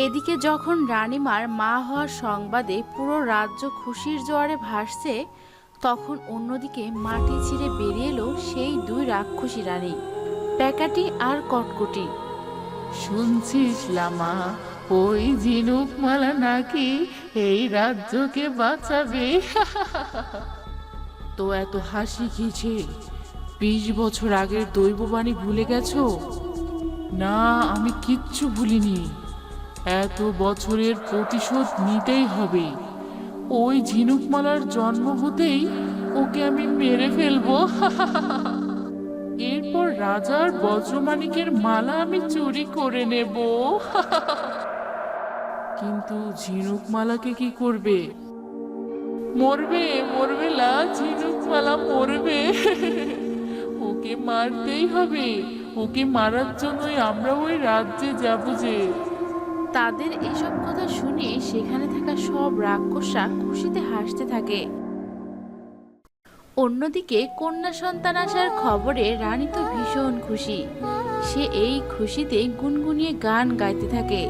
এদিকে যখন রানীমার মা হওয়ার সংবাদে পুরো রাজ্য খুশির জোয়ারে ভাসছে, তখন অন্যদিকে মাটি ছিঁড়ে বেরিয়ে এলো সেই দুই রাক্ষসী রানী, প্যাকাটি আর কটকটি। শুনছিস লামা, ওই ঝিনুকমালা নাকি এই রাজ্যকে বাঁচাবে। তো এত হাসি কিছে? 20 বছর আগের দৈববাণী ভুলে গেছো? না, আমি কিচ্ছু ভুলিনি। এত বছরের প্রতিশোধ নিতেই হবে। ওই ঝিনুকমালার জন্ম হতেই ওকে আমি মেরে ফেলবো। এরপর রাজার বজ্রমাণিকের মালা আমি চুরি করে নেব। কিন্তু ঝিনুকমালাকে কি করবে? মরবে, মরবে লা, ঝিনুকমালা মরবে। ওকে মারতেই হবে। ওকে মারার জন্যই আমরা ওই রাজ্যে যাব যে। তাদের এসব কথা শুনে সেখানে থাকা সব রাক্ষসরা খুশিতে হাসতে থাকে। অন্যদিকে কন্যা সন্তান আসার খবরে রানী তো ভীষণ খুশি। সে এই খুশিতে গুনগুনিয়ে গান গাইতে থাকে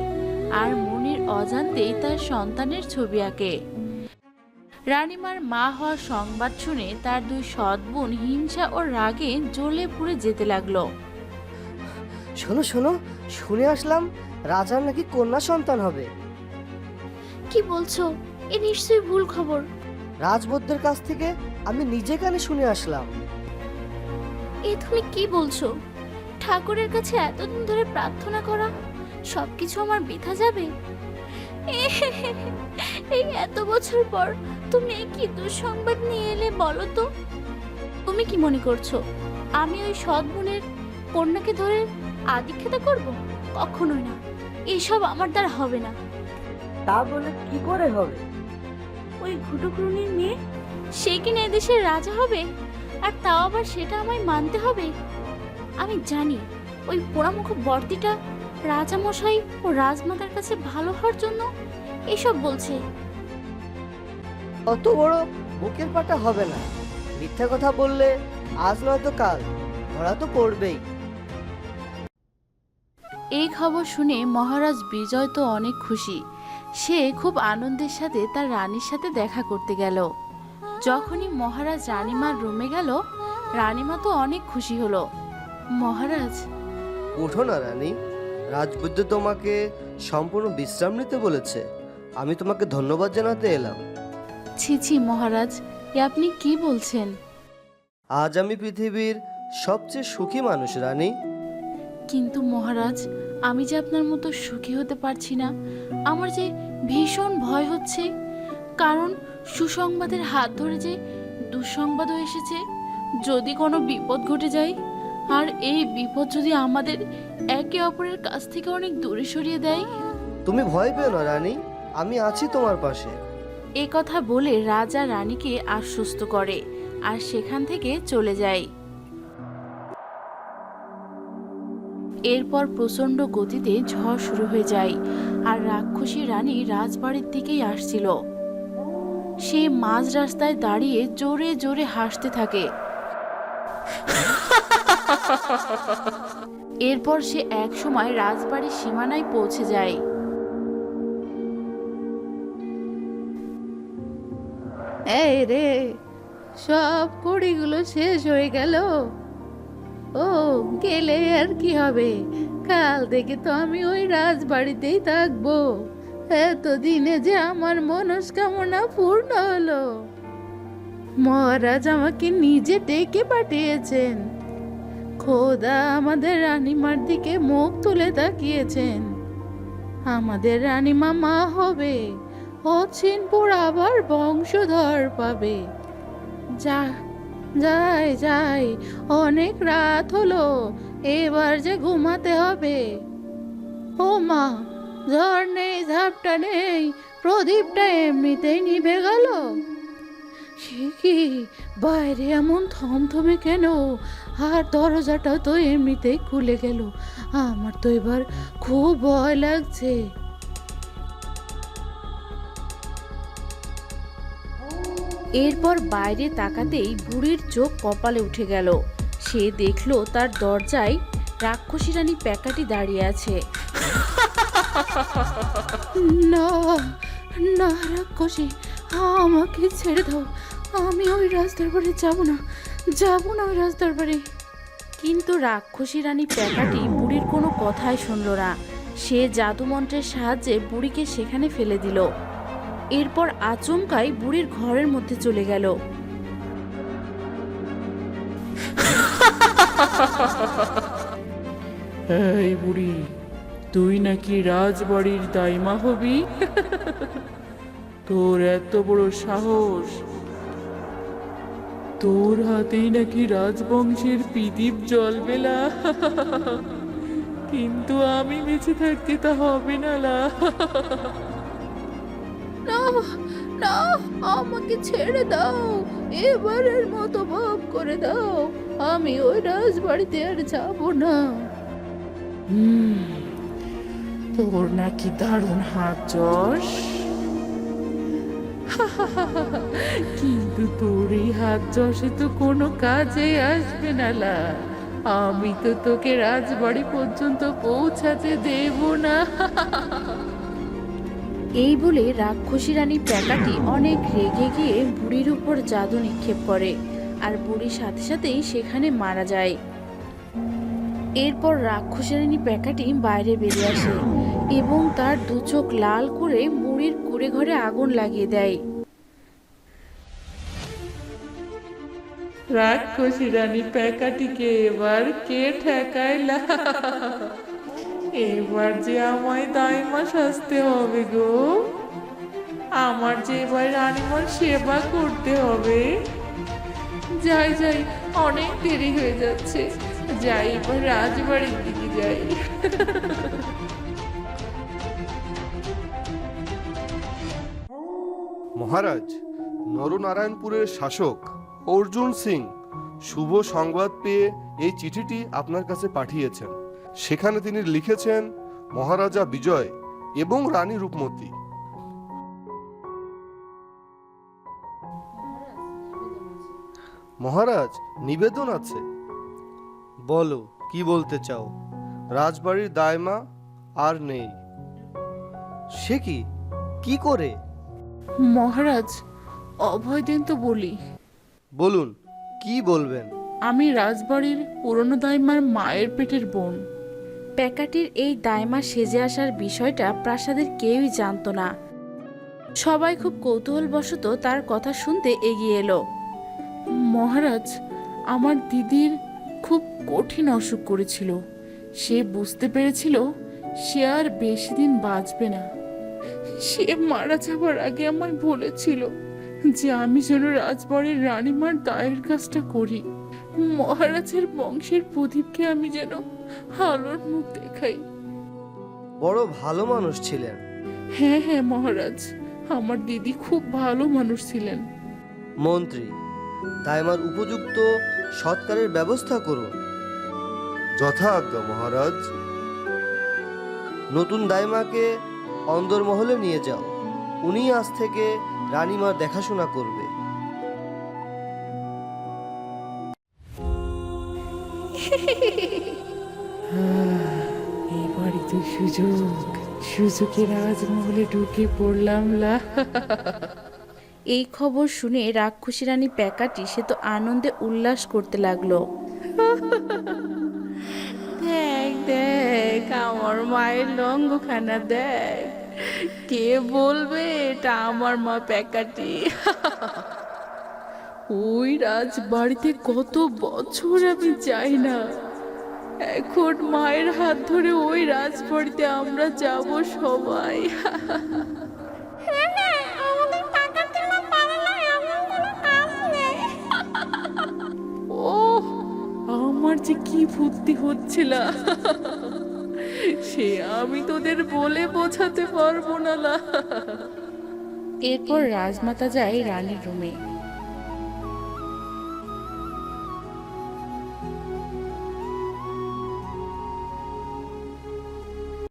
আর মনের অজান্তেই তার সন্তানের ছবি আঁকে। রানীমার মা হওয়ার সংবাদ শুনে তার দুই সৎ বোন হিংসা ও রাগে জ্বলে পুড়ে যেতে লাগলো। শোনো শোনো, শুনে আসলাম রাজার নাকি কন্যা সন্তান হবে। কি বলছো? এ নিশ্চয়ই ভুল খবর। রাজবৈদ্যের কাছ থেকে আমি নিজে কানে শুনে আসলাম। এ তুমি কি বলছো? ঠাকুরের কাছে এতদিন ধরে প্রার্থনা করা সবকিছু আমার বৃথা যাবে? এই এত বছর পর তুমি কি দুঃসংবাদ নিয়ে এলে বলো তো? তুমি কি মনে করছো আমি ওই সৎ বোনের কন্যাকে ধরে আদিক্ষেতা করব? কখনোই না, এসব আমার দ্বারা হবে না। তা বলে কি করে হবে? ওই ঘুটুক্রুনির মেয়ে, সে কিনা এদেশের রাজা হবে, আর তাও আবার সেটা আমায় মানতে হবে? আমি জানি ওই পোড়ামুখ বর্দিটা রাজামশাই ও রাজমাতার কাছে ভালো হওয়ার জন্য এসব বলছে। অত বড় বুকের পাটা হবে না। মিথ্যা কথা বললে আজ নয়তো কাল ধরা তো পড়বেই। এই খবর শুনে মহারাজ বিজয় তো অনেক খুশি। সে খুব আনন্দের সাথে তার রানীর সাথে দেখা করতে গেল। যখনই মহারাজ রানীমার রুমে গেল, রানীমা তো অনেক খুশি হলো। মহারাজ, ওঠো না রানী, রাজবৈদ্য তোমাকে সম্পূর্ণ বিশ্রাম নিতে বলেছে। আমি তোমাকে ধন্যবাদ জানাতে এলাম। ছি ছি মহারাজ, এ আপনি কি বলছেন? আজ আমি পৃথিবীর সবচেয়ে সুখী মানুষ রানী। কিন্তু মহারাজ, আমি যে আপনার মতো সুখী হতে পারছি না। আমার যে ভীষণ ভয় হচ্ছে, কারণ সুসংবাদের হাত ধরে যে দুঃসংবাদও এসেছে। যদি কোনো বিপদ ঘটে যায়, আর এই বিপদ যদি আমাদের একে অপরের কাছ থেকে অনেক দূরে সরিয়ে দেয়। তুমি ভয় পেও না রানী, আমি আছি তোমার পাশে। এ কথা বলে রাজা রানীকে আশ্বস্ত করে আর সেখান থেকে চলে যায়। এরপর প্রচণ্ড গতিতে ঝড় শুরু হয়ে যায়, আর রাক্ষসী রানী রাজবাড়ির দিকেই আসছিল। সে মাঝ রাস্তায় দাঁড়িয়ে জোরে জোরে হাসতে থাকে। এরপর সে এক সময় রাজবাড়ির সীমানায় পৌঁছে যায়। এই রে, সব কড়িগুলো শেষ হয়ে গেল। ও গেলে আর কি হবে, কাল থেকে তো আমি ওই রাজবাড়িতেই থাকবো। এতদিনে যে আমার মনস্কামনা পূর্ণ হলো। মহারাজ আমাকে নিজে ডেকে পাঠিয়েছেন। খোদা আমাদের রানীমার দিকে মুখ তুলে তাকিয়েছেন। আমাদের রানীমা মা হবে, অচিনপুর আবার বংশধর পাবে। যা যাই যাই, অনেক রাত হলো, এবার যে ঘুমাতে হবে। ও মা, ঝড় নেই, ঝাপটা নেই, প্রদীপটা এমনিতেই নিভে গেল। সে কি, বাইরে এমন থমথমে কেন? আর দরজাটা তো এমনিতেই খুলে গেল। আমার তো এবার খুব ভয় লাগছে। এরপর বাইরে তাকাতেই বুড়ির চোখ কপালে উঠে গেল। সে দেখলো তার দরজায় রাক্ষসী রানী প্যাকাটি দাঁড়িয়ে আছে। না না রাক্ষসী, আমাকে ছেড়ে দাও। আমি ওই রাজদরবারে যাব না ওই রাজদরবারে। কিন্তু রাক্ষসী রানী প্যাকাটি বুড়ির কোনো কথাই শুনল না। সে জাদুমন্ত্রের সাহায্যে বুড়িকে সেখানে ফেলে দিল। এরপর আচমকাই বুড়ির ঘরের মধ্যে চলে গেল। এই বুড়ি, তুই নাকি রাজবাড়ির দাইমা হবি? তোর এত বড় সাহস! তোর হাতেই নাকি রাজবংশের প্রদীপ জ্বলবে না। কিন্তু আমি বেঁচে থাকতে তা হবে না লা। না না, আমাকে ছেড়ে দাও, এবারের মতো মাফ করে দাও। আমি ওই রাজবাড়িতে আর যাব না। তোর নাকি দারুণ হাত যশ, কিন্তু তোর এই হাত যশে তো কোনো কাজে আসবে না লা। আমি তো তোকে রাজবাড়ি পর্যন্ত পৌঁছাতে দেব না। এই বলে রাক্ষসী রানী প্যাকাটি অনেক রেগে গিয়ে বুড়ির উপর জাদু নিক্ষেপ করে, আর বুড়ির সাথে সাথেই সেখানে মারা যায়। এরপর রাক্ষসী রানী প্যাকাটি বাইরে বেরিয়ে আসে এবং তার দু চোখ লাল করে বুড়ির কুঁড়ে ঘরে আগুন লাগিয়ে দেয়। রাক্ষসী রানী প্যাকাটিকে এবার কে ঠেকাইলা? এবার যে আমায় দাইমা সাজতে হবে গো। আমার যে এবার রানীমার সেবা করতে হবে। যাই যাই, অনেক দেরি হয়ে যাচ্ছে। যাই, এবার রাজবাড়ির দিকে যাই। মহারাজ, নরনারায়ণপুরের শাসক অর্জুন সিং শুভ সংবাদ পেয়ে এই চিঠিটি আপনার কাছে পাঠিয়েছেন। সেখানে তিনি লিখেছেন, মহারাজা বিজয় এবং রানী রূপমতী। মহারাজ, নিবেদন আছে। বলো, কি বলতে চাও? রাজবাড়ির দাইমা আর নেই। সে কি? কি করে? মহারাজ, অভয় দিন তো বলি। বলুন, কি বলবেন? আমি রাজবাড়ির পুরনো দাইমার মায়ের পেটের বোন। প্যাকাটির এই দাইমা সেজে আসার বিষয়টা প্রাসাদের কেউই জানতো না। সবাই খুব কৌতূহলবশত তার কথা শুনতে এগিয়ে এলো। মহারাজ, আমার দিদির খুব কঠিন অসুখ করেছিল। সে বুঝতে পেরেছিল সে আর বেশি দিন বাঁচবে না। সে মারা যাবার আগে আমায় বলেছিল যে আমি যেন রাজবাড়ির রানীমার দায়ের কাজটা করি। মহারাজের বংশের প্রদীপকে আমি যেন আলোর মুখ দেখাই। বড় ভালো মানুষ ছিলেন। হ্যাঁ হ্যাঁ মহারাজ, আমার দিদি খুব ভালো মানুষ ছিলেন। মন্ত্রী, দাইমার উপযুক্ত সৎকারের ব্যবস্থা করুন। যথা আজ্ঞা মহারাজ। নতুন দাইমাকে অন্দরমহলে নিয়ে যাও। উনি আজ থেকে রানীমার দেখাশোনা করবে। এবারই তো সুযোগে রাজমহলে ঢুকে পড়লাম লা। এই খবর শুনে রাক্ষসী রানী প্যাকাটি সে তো আনন্দে উল্লাস করতে লাগলো। দেখ দেখ, আমার মায়ের লঙ্গখানা দেখ। কে বলবে এটা আমার মা প্যাকাটি? ওই রাজবাড়িতে কত বছর আমি যাই না। এখন মায়ের হাত ধরে ওই রাজবাড়িতে আমরা যাব সবাই। ও, আমার যে কি বুদ্ধি হচ্ছিল সে আমি তোদের বলে বোঝাতে পারবো না লা। এরপর রাজমাতা যায় রানীর রুমে।